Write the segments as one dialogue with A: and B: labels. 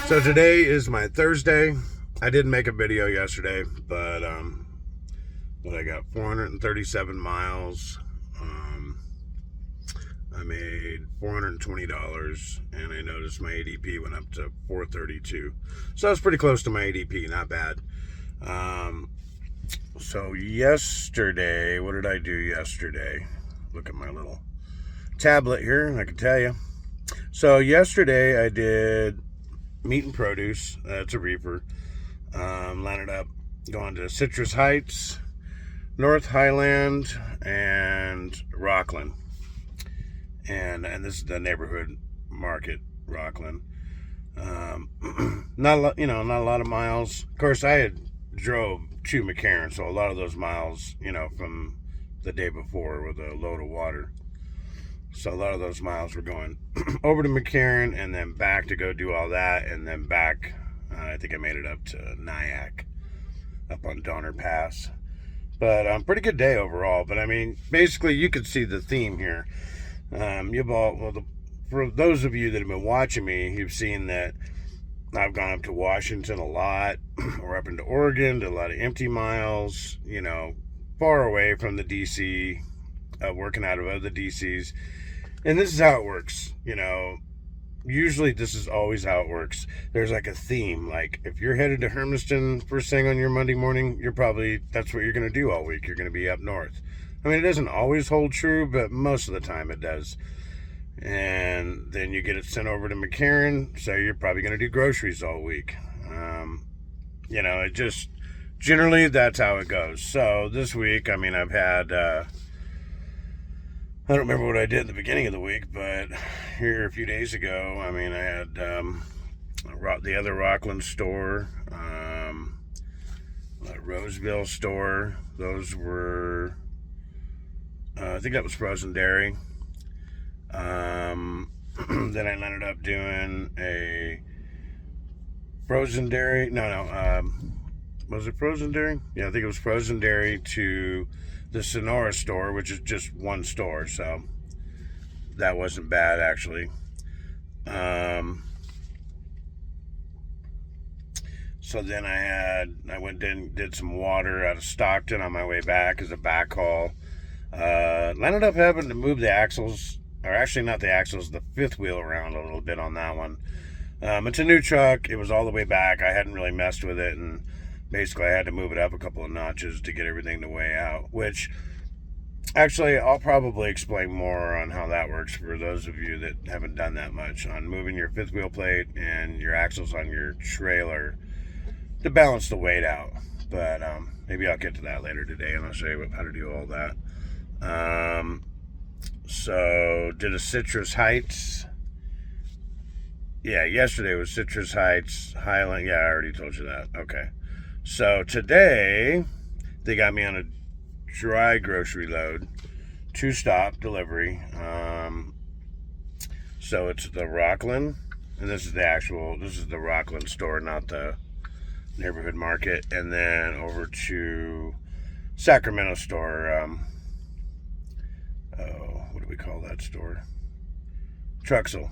A: So today is my Thursday. I didn't make a video yesterday, but what I got 437 miles. I made $420, and I noticed my ADP went up to 432. So I was pretty close to my ADP, not bad. So yesterday, what did I do yesterday? Look at my little tablet here, and I can tell you. So yesterday I did meat and produce. It's a reefer. Landed up going to Citrus Heights, North Highland, and Rockland. And this is the neighborhood market, Rockland. Not a lot of miles. Of course, I had drove to McCarran, so a lot of those miles, from the day before with a load of water. So a lot of those miles were going over to McCarran and then back to go do all that, and then back. I think I made it up to Nyack, up on Donner Pass. But pretty good day overall. But I mean, basically, you can see the theme here. For those of you that have been watching me, you've seen that I've gone up to Washington a lot, or up into Oregon, to a lot of empty miles. Far away from the DC, working out of other DCs. And this is how it works, Usually this is always how it works. There's like a theme. Like if you're headed to Hermiston first thing on your Monday morning, that's what you're going to do all week. You're going to be up north. I mean, it doesn't always hold true, but most of the time it does. And then you get it sent over to McCarran, so you're probably going to do groceries all week. It just, generally that's how it goes. So this week, I've had... I don't remember what I did at the beginning of the week, but here a few days ago, I had the other Rockland store, Roseville store. Those were, I think that was frozen dairy. Then I ended up doing a frozen dairy. Was it frozen dairy? Yeah, I think it was frozen dairy to the Sonora store, which is just one store, so that wasn't bad actually. So then I went and did some water out of Stockton on my way back as a backhaul. Ended up having to move the axles, or actually not the axles, the fifth wheel around a little bit on that one. It's a new truck. It was all the way back. I hadn't really messed with it, and basically I had to move it up a couple of notches to get everything to weigh out, which actually I'll probably explain more on how that works for those of you that haven't done that much on moving your fifth wheel plate and your axles on your trailer to balance the weight out. But maybe I'll get to that later today, and I'll show you how to do all that. So did a Citrus Heights. Yeah, yesterday was Citrus Heights, Highland. Yeah, I already told you that. Okay. So today, they got me on a dry grocery load, 2-stop delivery. So it's the Rockland, and this is the Rockland store, not the neighborhood market. And then over to Sacramento store. What do we call that store? Truxell.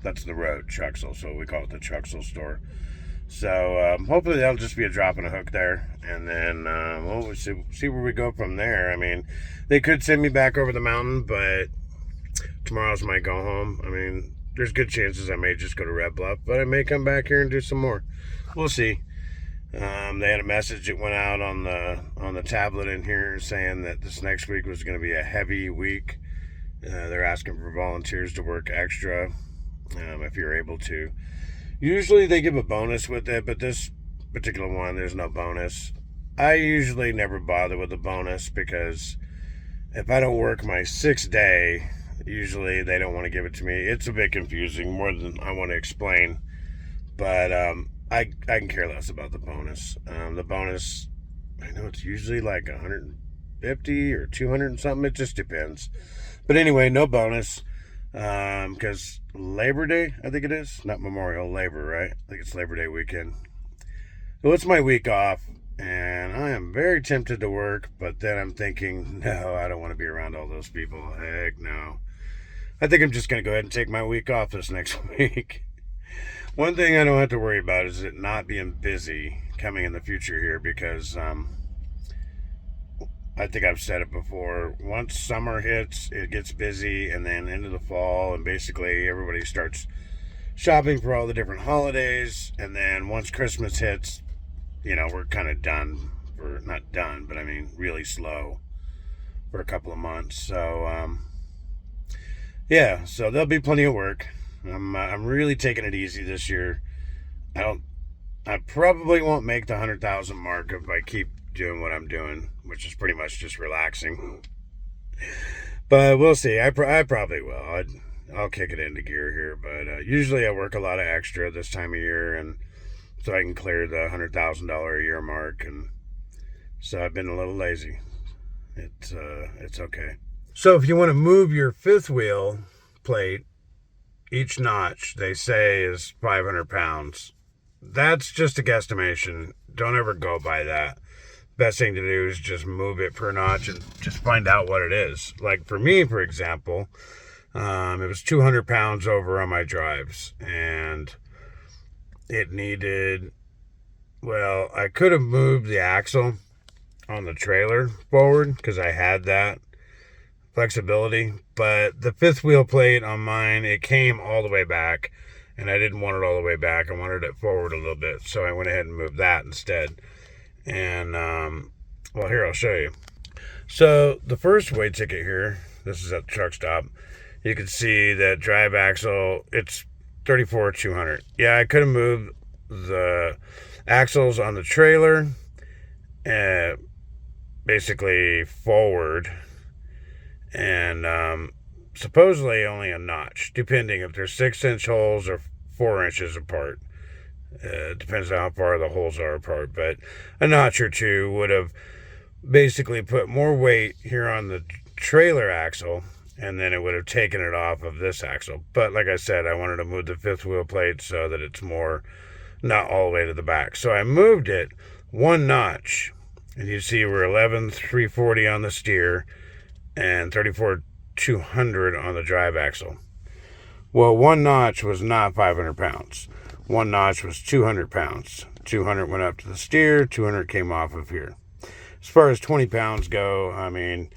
A: That's the road, Truxell. So we call it the Truxell store. So hopefully that'll just be a drop and a hook there, and then we'll see where we go from there. They could send me back over the mountain, but tomorrow's my go home. There's good chances I may just go to Red Bluff, but I may come back here and do some more. We'll see. They had a message that went out on the tablet in here saying that this next week was going to be a heavy week. They're asking for volunteers to work extra if you're able to. Usually they give a bonus with it, but this particular one, there's no bonus. I usually never bother with a bonus because if I don't work my 6th day, usually they don't want to give it to me. It's a bit confusing, more than I want to explain. But I can care less about the bonus. The bonus, I know it's usually like 150 or 200 and something. It just depends. But anyway, no bonus. Because Labor Day, I think it is, not Memorial, Labor, right? I think it's Labor Day weekend. So it's my week off, and I am very tempted to work, but then I'm thinking, no, I don't want to be around all those people. Heck no. I think I'm just going to go ahead and take my week off this next week. One thing I don't have to worry about is it not being busy coming in the future here, because I think I've said it before. Once summer hits, it gets busy, and then into the fall, and basically everybody starts shopping for all the different holidays. And then once Christmas hits, we're kind of done. For not done, but I mean really slow for a couple of months. So yeah, so there'll be plenty of work. I'm really taking it easy this year. I probably won't make the 100,000 mark if I keep doing what I'm doing, which is pretty much just relaxing. But we'll see. I probably will. I'll kick it into gear here. But usually I work a lot of extra this time of year, and so I can clear the $100,000 a year mark. And so I've been a little lazy. It's okay. So if you want to move your fifth wheel plate, each notch, they say, is 500 pounds. That's just a guesstimation. Don't ever go by that. Best thing to do is just move it per notch and just find out what it is. Like for me, for example, it was 200 pounds over on my drives, and it needed, well, I could have moved the axle on the trailer forward because I had that flexibility, but the fifth wheel plate on mine, it came all the way back, and I didn't want it all the way back. I wanted it forward a little bit, so I went ahead and moved that instead. And well, here, I'll show you. So the first weigh ticket here, this is at the truck stop, you can see that drive axle, it's 34,200. Yeah, I could have moved the axles on the trailer basically forward, and supposedly only a notch, depending if they're 6-inch holes or 4 inches apart. Depends on how far the holes are apart, but a notch or two would have basically put more weight here on the trailer axle, and then it would have taken it off of this axle. But like I said, I wanted to move the fifth wheel plate so that it's more, not all the way to the back. So I moved it one notch, and you see we're 11,340 on the steer and 34,200 on the drive axle. Well, one notch was not 500 pounds. One notch was 200 pounds. 200 went up to the steer, 200 came off of here. As far as 20 pounds go, I mean,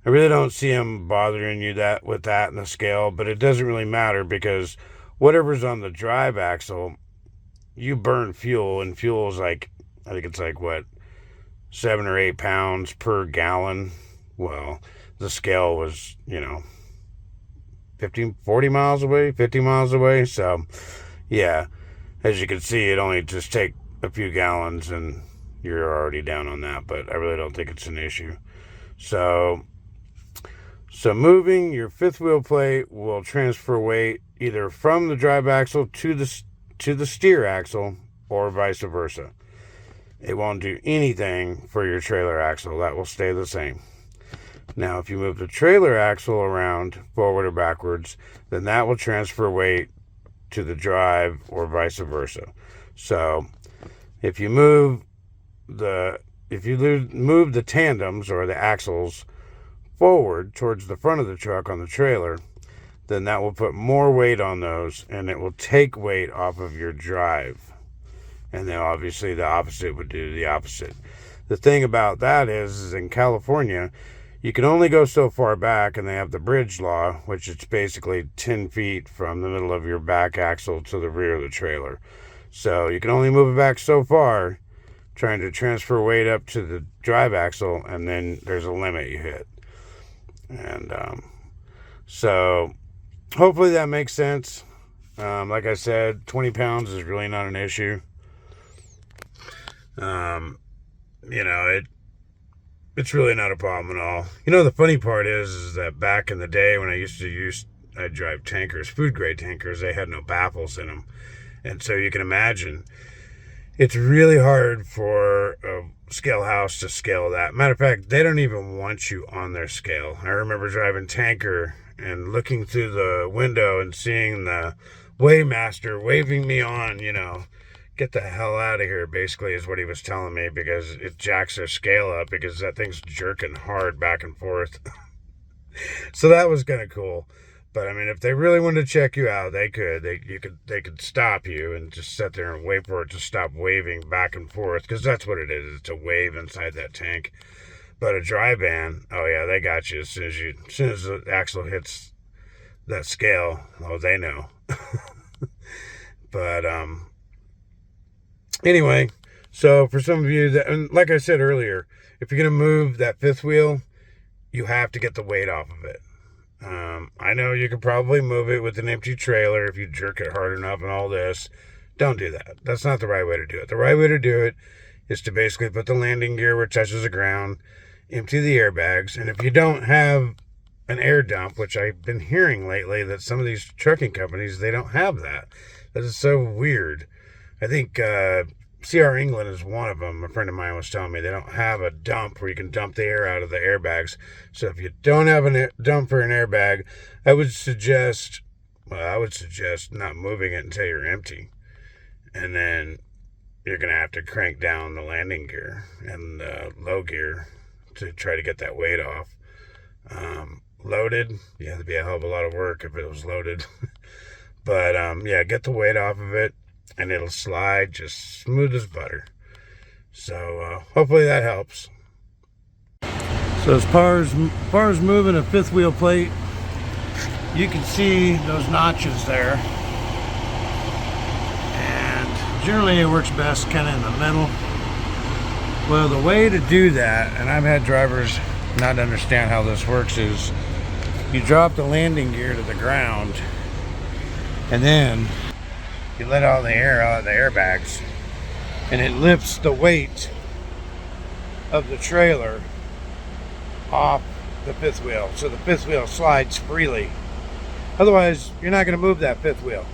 A: I really don't see them bothering you with that in the scale, but it doesn't really matter, because whatever's on the drive axle, you burn fuel, and fuel is like, I think it's like, what, 7 or 8 pounds per gallon. Well, the scale was, 40 miles away, 50 miles away. So yeah, as you can see, it only just take a few gallons and you're already down on that, but I really don't think it's an issue. So moving your fifth wheel plate will transfer weight either from the drive axle to the steer axle, or vice versa. It won't do anything for your trailer axle. That will stay the same. Now, if you move the trailer axle around forward or backwards, then that will transfer weight to the drive, or vice versa. So if you move the tandems, or the axles, forward towards the front of the truck on the trailer, then that will put more weight on those, and it will take weight off of your drive. And then obviously the opposite would do the opposite. The thing about that is in California, you can only go so far back, and they have the bridge law, which is basically 10 feet from the middle of your back axle to the rear of the trailer. So you can only move it back so far, trying to transfer weight up to the drive axle, and then there's a limit you hit. And so hopefully that makes sense. Like I said, 20 pounds is really not an issue. It's really not a problem at all. The funny part is that back in the day when I'd drive tankers, food grade tankers, they had no baffles in them. And so you can imagine, it's really hard for a scale house to scale that. Matter of fact, they don't even want you on their scale. I remember driving tanker and looking through the window and seeing the weighmaster waving me on, get the hell out of here, basically, is what he was telling me, because it jacks their scale up, because that thing's jerking hard back and forth. So that was kind of cool. But I mean, if they really wanted to check you out, they could. They could stop you and just sit there and wait for it to stop waving back and forth, because that's what it is. It's a wave inside that tank. But a dry van, oh yeah, they got you as soon as the axle hits that scale. Oh, they know. But anyway, so for some of you that, and like I said earlier, if you're gonna move that fifth wheel, you have to get the weight off of it. I know you could probably move it with an empty trailer if you jerk it hard enough and all this. Don't do that. That's not the right way to do it. The right way to do it is to basically put the landing gear where it touches the ground, empty the airbags, and if you don't have an air dump, which I've been hearing lately that some of these trucking companies, they don't have that. That is so weird. I think CR England is one of them. A friend of mine was telling me they don't have a dump where you can dump the air out of the airbags. So if you don't have a dump for an airbag, I would suggest not moving it until you're empty. And then you're going to have to crank down the landing gear and low gear to try to get that weight off. Loaded, yeah, that'd be a hell of a lot of work if it was loaded. But yeah, get the weight off of it, and it'll slide just smooth as butter. So hopefully that helps. So as far as moving a fifth wheel plate, you can see those notches there, and generally it works best kind of in the middle. Well, the way to do that, and I've had drivers not understand how this works, is you drop the landing gear to the ground, and then you let all the air out of the airbags, and it lifts the weight of the trailer off the fifth wheel, so the fifth wheel slides freely. Otherwise, you're not going to move that fifth wheel,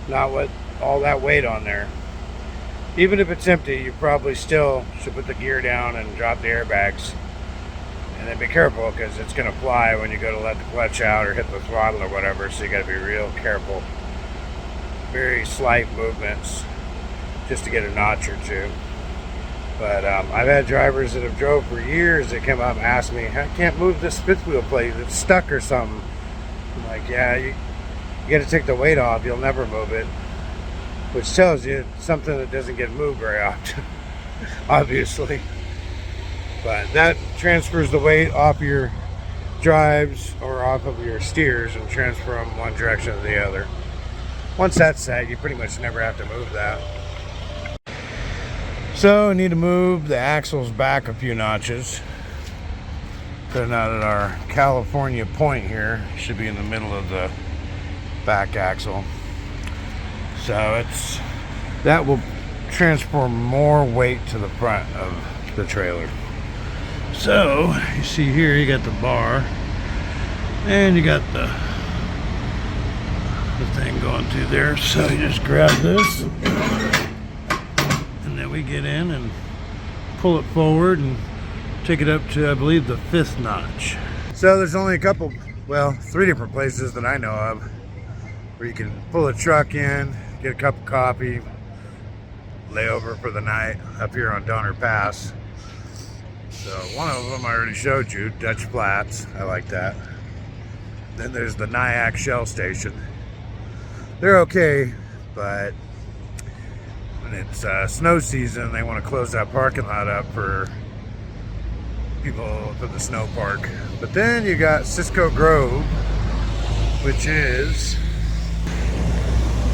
A: not with all that weight on there. Even if it's empty, you probably still should put the gear down and drop the airbags. And then be careful, because it's going to fly when you go to let the clutch out or hit the throttle or whatever, so you got to be real careful. Very slight movements just to get a notch or two. But I've had drivers that have drove for years that come up and ask me, I can't move this fifth wheel plate, it's stuck or something. I'm like, yeah, you got to take the weight off, you'll never move it. Which tells you it's something that doesn't get moved very often, obviously. But that transfers the weight off your drives or off of your steers and transfer them one direction to the other. Once that's set, you pretty much never have to move that. So I need to move the axles back a few notches. They're not at our California point here. Should be in the middle of the back axle. So that will transfer more weight to the front of the trailer. So you see here, you got the bar, and you got the thing going through there. So you just grab this, and then we get in and pull it forward and take it up to, I believe, the 5th notch. So there's only three different places that I know of where you can pull a truck in, get a cup of coffee, lay over for the night up here on Donner Pass. So one of them I already showed you, Dutch Flats. I like that. Then there's the Nyack Shell Station. They're okay, but when it's snow season, they want to close that parking lot up for people for the snow park. But then you got Cisco Grove, which is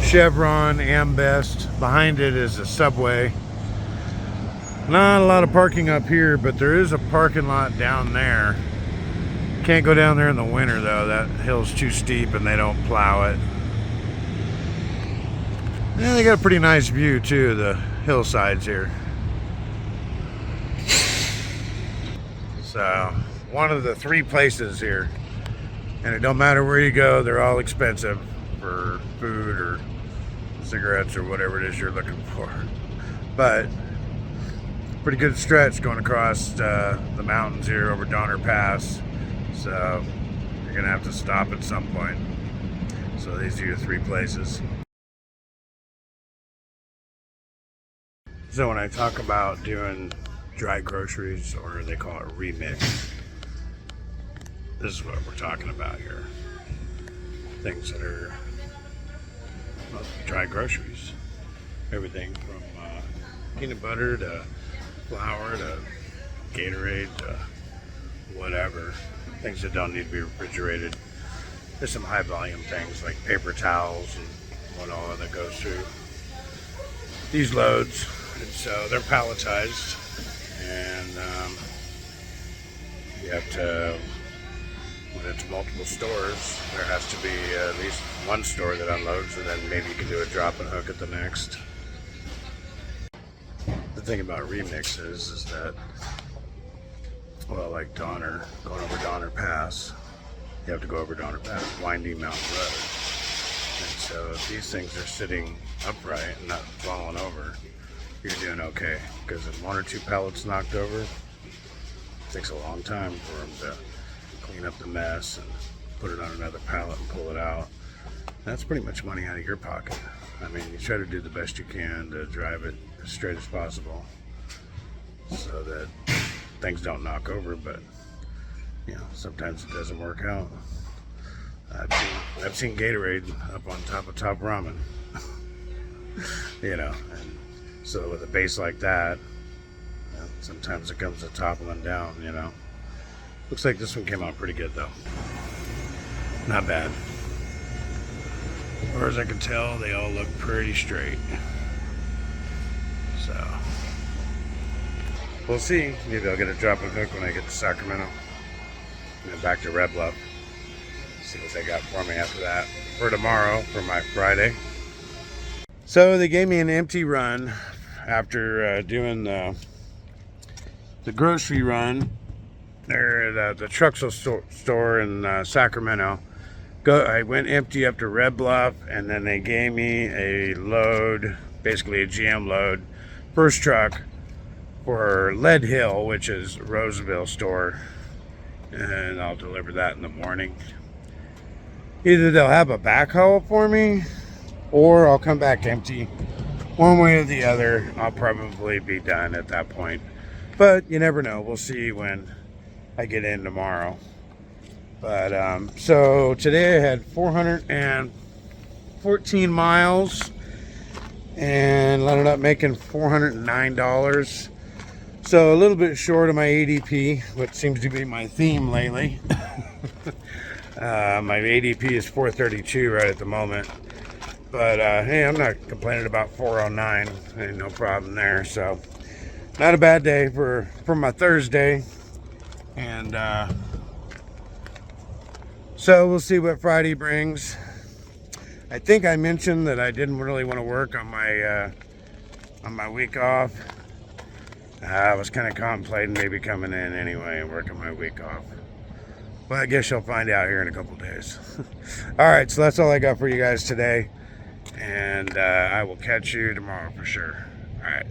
A: Chevron, Ambest. Behind it is a Subway. Not a lot of parking up here, but there is a parking lot down there. Can't go down there in the winter though. That hill's too steep and they don't plow it. Yeah, they got a pretty nice view too, the hillsides here. So, one of the 3 places here. And it don't matter where you go, they're all expensive for food or cigarettes or whatever it is you're looking for. But pretty good stretch going across the mountains here over Donner Pass. So you're gonna have to stop at some point. So these are your 3 places. So when I talk about doing dry groceries, or they call it remix, this is what we're talking about here. things that are dry groceries. Everything from peanut butter to flour to Gatorade to whatever. Things that don't need to be refrigerated. There's some high volume things like paper towels and what all that goes through these loads. And so they're palletized, and you have to, when it's multiple stores, there has to be at least one store that unloads, and then maybe you can do a drop and hook at the next. The thing about remixes is that, well, like Donner, going over Donner Pass, you have to go over Donner Pass, winding mountain road. And so if these things are sitting upright and not falling over, you're doing okay. Because if one or two pallets knocked over, it takes a long time for them to clean up the mess and put it on another pallet and pull it out. That's pretty much money out of your pocket. I mean, you try to do the best you can to drive it as straight as possible so that things don't knock over, but you know, sometimes it doesn't work out. I've seen Gatorade up on top of Top Ramen. You know, and so with a base like that, you know, sometimes it comes to toppling down, you know. Looks like this one came out pretty good though. Not bad. As far as I can tell, they all look pretty straight. So we'll see. Maybe I'll get a drop and hook when I get to Sacramento. And then back to Red Bluff. See what they got for me after that. For tomorrow, for my Friday. So they gave me an empty run after doing the grocery run there at the Truxell store in Sacramento. I went empty up to Red Bluff, and then they gave me a load, basically a GM load, first truck for Lead Hill, which is Roseville store, and I'll deliver that in the morning. Either they'll have a backhaul for me, or I'll come back empty. One way or the other, I'll probably be done at that point. But you never know. We'll see when I get in tomorrow. But so today I had 414 miles and ended up making $409. So a little bit short of my ADP, which seems to be my theme lately. My ADP is 432 right at the moment. But hey, I'm not complaining about 409. Ain't no problem there. So not a bad day for my Thursday. And so we'll see what Friday brings. I think I mentioned that I didn't really want to work on my week off. I was kind of contemplating maybe coming in anyway and working my week off. Well, I guess you'll find out here in a couple days. All right, so that's all I got for you guys today. And I will catch you tomorrow for sure. All right.